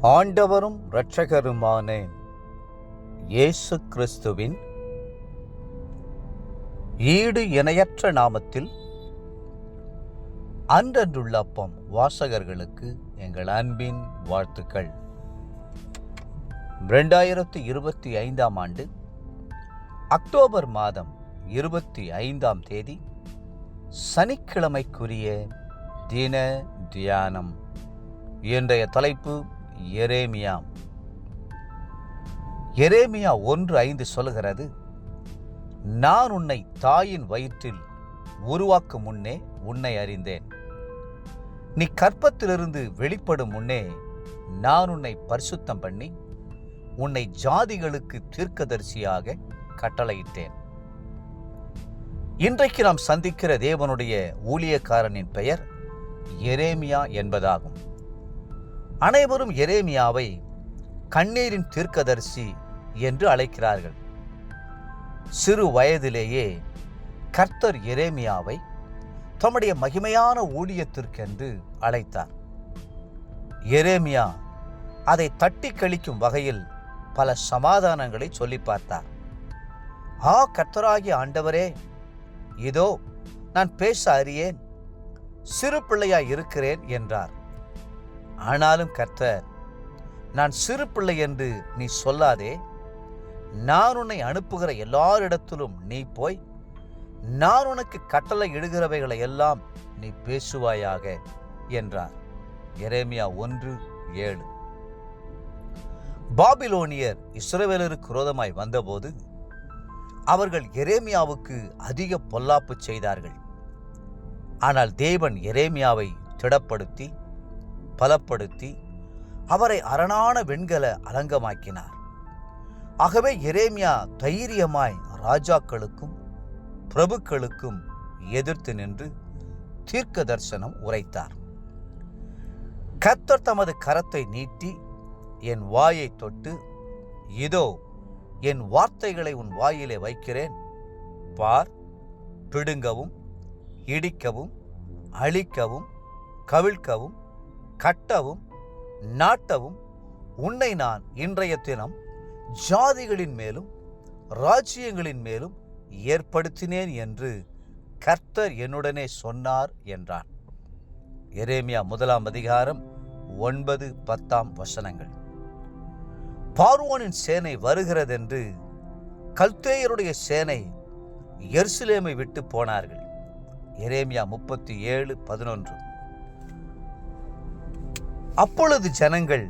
ஆண்டவரும் இரட்சகருமான இயேசு கிறிஸ்துவின் ஈடு இணையற்ற நாமத்தில் அன்றன்றுள்ள அப்பம் வாசகர்களுக்கு எங்கள் அன்பின் வாழ்த்துக்கள். 2025 ஆண்டு அக்டோபர் மாதம் 25 தேதி சனிக்கிழமைக்குரிய தின தியானம். இன்றைய தலைப்பு எரேமியா. எரேமியா 1:5 சொல்கிறது, நான் உன்னை தாயின் வயிற்றில் உருவாக்கும் முன்னே உன்னை அறிந்தேன். நீ கர்ப்பத்திலிருந்து வெளிப்படும் முன்னே நான் உன்னை பரிசுத்தம் பண்ணி உன்னை ஜாதிகளுக்கு தீர்க்கதரிசியாக கட்டளையிட்டேன். இன்றைக்கு நாம் சந்திக்கிற தேவனுடைய ஊழியக்காரனின் பெயர் எரேமியா என்பதாகும். அனைவரும் எரேமியாவை கண்ணீரின் தீர்க்கதரிசி என்று அழைக்கிறார்கள். சிறு வயதிலேயே கர்த்தர் எரேமியாவை தம்முடைய மகிமையான ஊழியத்திற்கென்று அழைத்தார். எரேமியா அதை தட்டி கழிக்கும் வகையில் பல சமாதானங்களை சொல்லி பார்த்தார். கர்த்தராகிய ஆண்டவரே, இதோ நான் பேச அறியேன், சிறு பிள்ளையாய் இருக்கிறேன் என்றார். ஆனாலும் கர்த்தர், நான் சிறு பிள்ளை என்று நீ சொல்லாதே, நான் உன்னை அனுப்புகிற எல்லாரிடத்திலும் நீ போய் நான் உனக்கு கட்டளை இடுகிறவைகளை எல்லாம் நீ பேசுவாயாக என்றார். எரேமியா 1:7. பாபிலோனியர் இஸ்ரவேலருக்கு விரோதமாய் வந்தபோது அவர்கள் எரேமியாவுக்கு அதிக பொல்லாப்பு செய்தார்கள். ஆனால் தேவன் எரேமியாவை திடப்படுத்தி பலப்படுத்தி அவரை அரணான வெண்கல அலங்கமாக்கினார். ஆகவே எரேமியா தைரியமாய் ராஜாக்களுக்கும் பிரபுக்களுக்கும் எதிர்த்து நின்று தீர்க்க தரிசனம் உரைத்தார். கர்த்தர் தமது கரத்தை நீட்டி என் வாயை தொட்டு, இதோ என் வார்த்தைகளை உன் வாயிலே வைக்கிறேன், பார், பிடுங்கவும் இடிக்கவும் அழிக்கவும் கவிழ்க்கவும் கட்டவும் நாட்டவும் உன்னை நான் இன்றைய தினம் ஜாதிகளின் மேலும் ராஜ்யங்களின் மேலும் ஏற்படுத்தினேன் என்று கர்த்தர் என்னுடனே சொன்னார் என்றான். எரேமியா 1 9-10 பார்வோனின் சேனை வருகிறதென்று கல்தேயருடைய சேனை எருசலேமை விட்டு போனார்கள். எரேமியா 37:11. அப்பொழுது ஜனங்கள்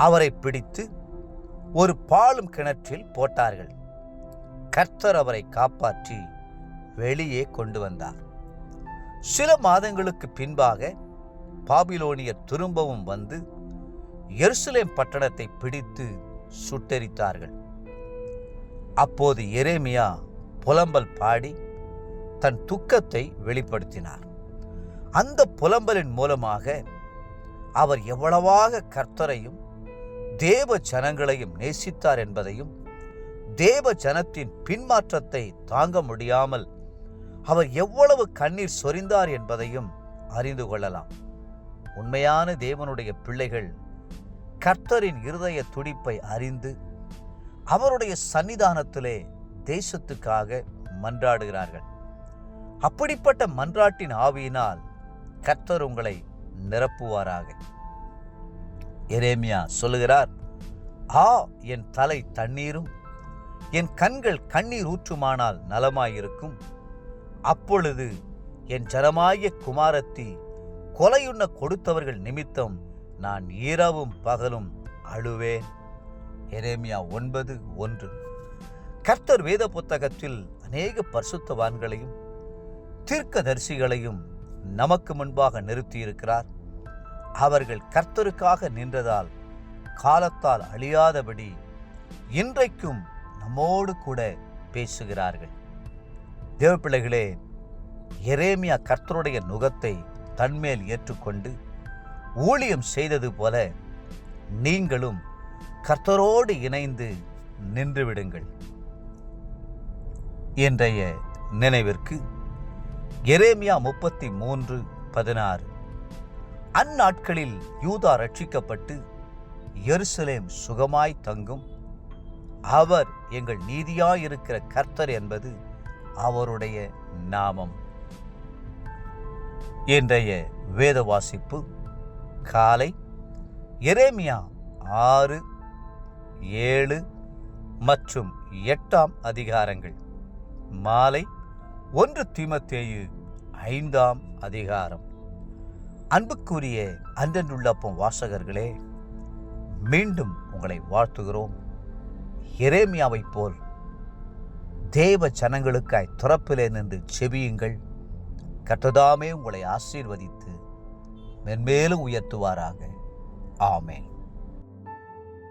அவரை பிடித்து ஒரு பாழும் கிணற்றில் போட்டார்கள். கர்த்தர் அவரை காப்பாற்றி வெளியே கொண்டு வந்தார். சில மாதங்களுக்கு பின்பாக பாபிலோனியர் திரும்பவும் வந்து எருசலேம் பட்டணத்தை பிடித்து சுட்டெரித்தார்கள். அப்போது எரேமியா புலம்பல் பாடி தன் துக்கத்தை வெளிப்படுத்தினார். அந்த புலம்பலின் மூலமாக அவர் எவ்வளவாக கர்த்தரையும் தேவ ஜனங்களையும் நேசித்தார் என்பதையும், தேவ ஜனத்தின் பின்மாற்றத்தை தாங்க முடியாமல் அவர் எவ்வளவு கண்ணீர் சொரிந்தார் என்பதையும் அறிந்து கொள்ளலாம். உண்மையான தேவனுடைய பிள்ளைகள் கர்த்தரின் இருதய துடிப்பை அறிந்து அவருடைய சன்னிதானத்திலே தேசத்துக்காக மன்றாடுகிறார்கள். அப்படிப்பட்ட மன்றாட்டின் ஆவியினால் கர்த்தர் உங்களை நிரப்புவாராக. எரேமியா சொல்லுகிறார், என் தலை தண்ணீரும் என் கண்கள் கண்ணீர் ஊற்றுமானால் நலமாயிருக்கும். அப்பொழுது என் ஜனமாகிய குமாரத்தி கொலையுண்ண கொடுத்தவர்கள் நிமித்தம் நான் இரவும் பகலும் அழுவேன். எரேமியா 9:1. கர்த்தர் வேத புத்தகத்தில் அநேக பரிசுத்தவான்களையும் தீர்க்கதரிசிகளையும் நமக்கு முன்பாக நிறுத்தியிருக்கிறார். அவர்கள் கர்த்தருக்காக நின்றதால் காலத்தால் அழியாதபடி இன்றைக்கும் நம்மோடு கூட பேசுகிறார்கள். தேவ பிள்ளைகளே, எரேமியா கர்த்தருடைய நுகத்தை தன்மேல் ஏற்றுக்கொண்டு ஊழியம் செய்தது போல நீங்களும் கர்த்தரோடு இணைந்து நின்றுவிடுங்கள். இன்றைய நினைவிற்கு எரேமியா 33:16. அந்நாட்களில் யூதா ரட்சிக்கப்பட்டு எருசலேம் சுகமாய் தங்கும். அவர் எங்கள் நீதியாயிருக்கிற கர்த்தர் என்பது அவருடைய நாமம். இன்றைய வேத வாசிப்பு காலை எரேமியா 6, 7 மற்றும் 8 அதிகாரங்கள். மாலை 1 தீமோத்தேயு 5 அதிகாரம். அன்புக்குரிய அன்றன்றுள்ளப்பம் வாசகர்களே, மீண்டும் உங்களை வாழ்த்துகிறோம். எரேமியாவைப் போல் தேவ ஜனங்களுக்காய் துறப்பிலே நின்று செபியுங்கள். கர்த்தர் உங்களை ஆசீர்வதித்து மென்மேலும் உயர்த்துவாராக. ஆமென்.